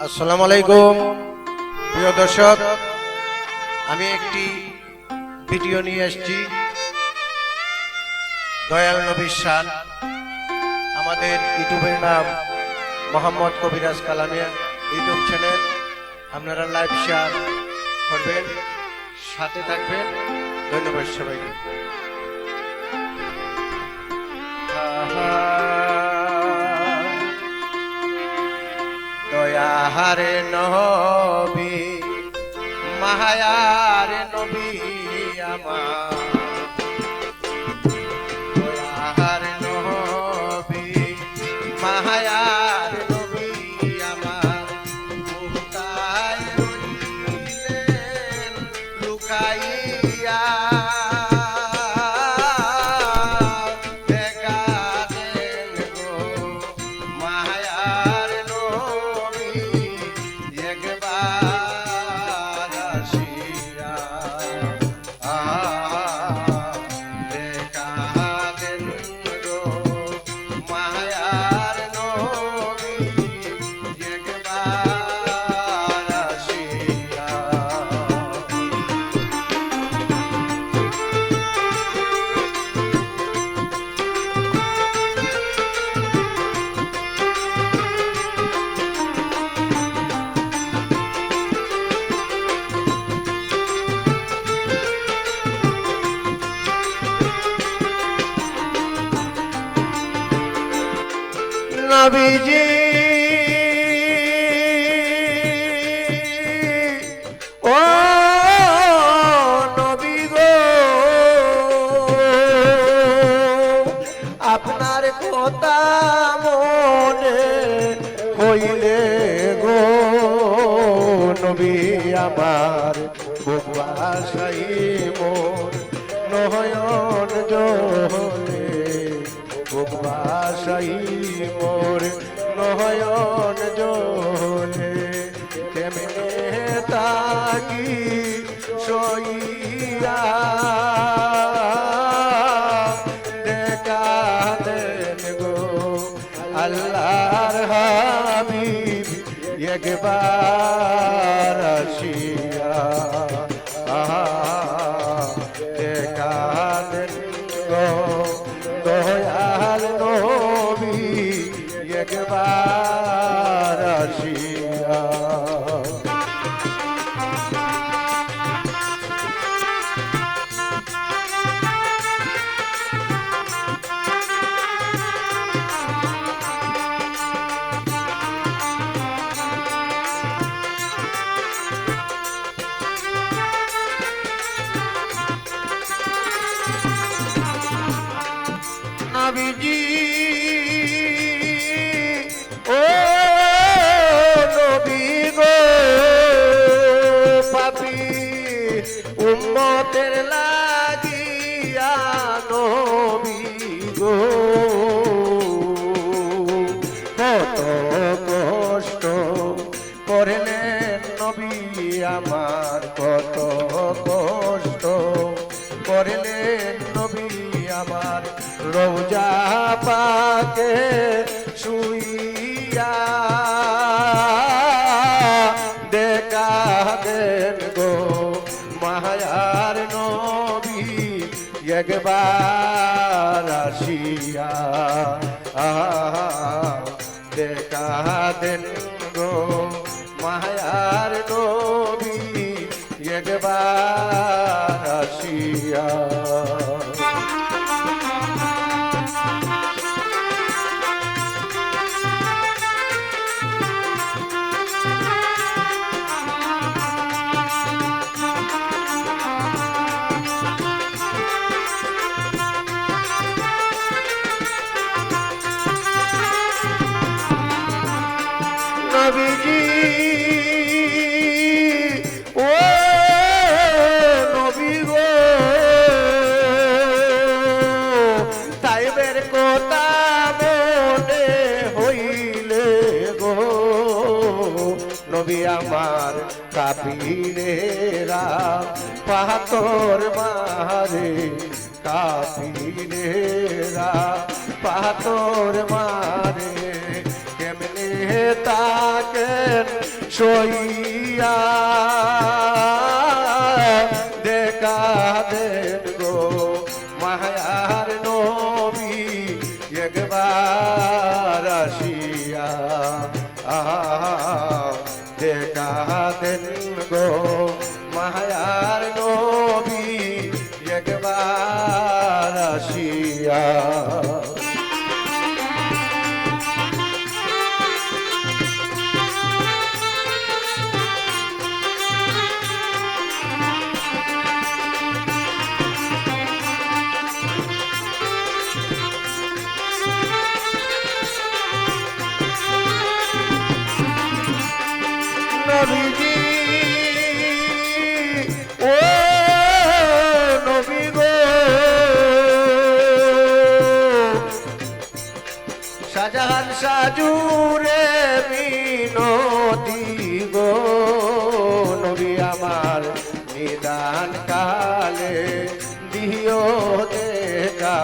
আসসালামু আলাইকুম প্রিয় দর্শক, আমি একটি ভিডিও নিয়ে এসেছি দয়াল নবীর শান। আমাদের ইউটিউবের নাম মোহাম্মদ কবিরাজ কালামিয়া ইউটিউব চ্যানেল। আপনারা লাইভ শেয়ার করবেন, সাথে থাকবেন। ধন্যবাদ সবাইকে। দয়াহারে নবী, মায়ারে নবী আমার, দয়াহারে নবী, মায়ারে নবী আমার, কোথায় রইলেন লুকাইয়া, দেখা দেন গো মায়ার নবী, একবার আসিয়া দেখা দেন গো মায়ার নবী, একবার আসিয়া। নবীজি ও নবী গো, আপনার কথা মনে হইলে গো নবী আমার, বুক বাসাই মোর নয়ন জলে, বুক বাসাই মোর নয়ন জলে, কেমনে তাকি সইয়া দেখা দেন গো আল্লাহর হাবিব, একবার আসিয়া দেখা দেন গো দয়াল নবী, একবার আসিয়া। নবীজি ও নবী গো, পাপী উম্মতের লাগিয়া নবী গো, কত কষ্ট করলেন নবী আমার, কত কষ্ট করলেন নবী আমার, রওজা পাকে শুইয়া দেখা দেন গো মায়ার নবী, একবার আসিয়া দেখা দেন গো মায়ার নবী, একবার আসিয়া। নবীজি ও নবী গো, তাইবের কথা মনে হইলে গো নবী আমার, কাফিরেরা পাথর মারে, কাফিরেরা পাথর মারে, কেমনে তাকেন সইয়া দেখা দেন গো মায়ার নবী একবার আসিয়া দেখা দেন গো মায়ার নবী একবার আসিয়া নবীজি ও নবী গো শাহজাহান সাজুরে মিনতি গো নবী আমার নিদান কালে দিও দেখা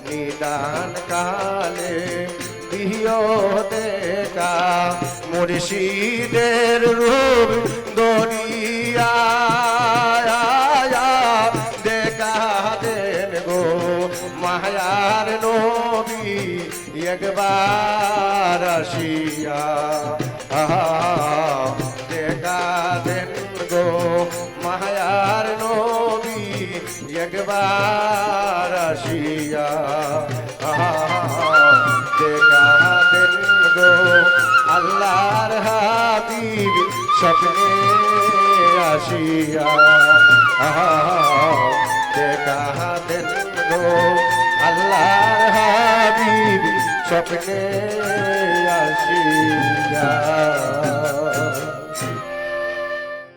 নিদান কালে দিও দেখা মুর্শিদের রূপ দরিয়া দেখা দেন গো মায়ার নবী একবার আসিয়া দেখা দেন গো মায়ার নবী একবার আসিয়া দেখা দেন গো আল্লাহর হাবিব স্বপ্নে আসিয়া দেখা দেন গো আল্লাহর হাবিব স্বপ্নে আসিয়া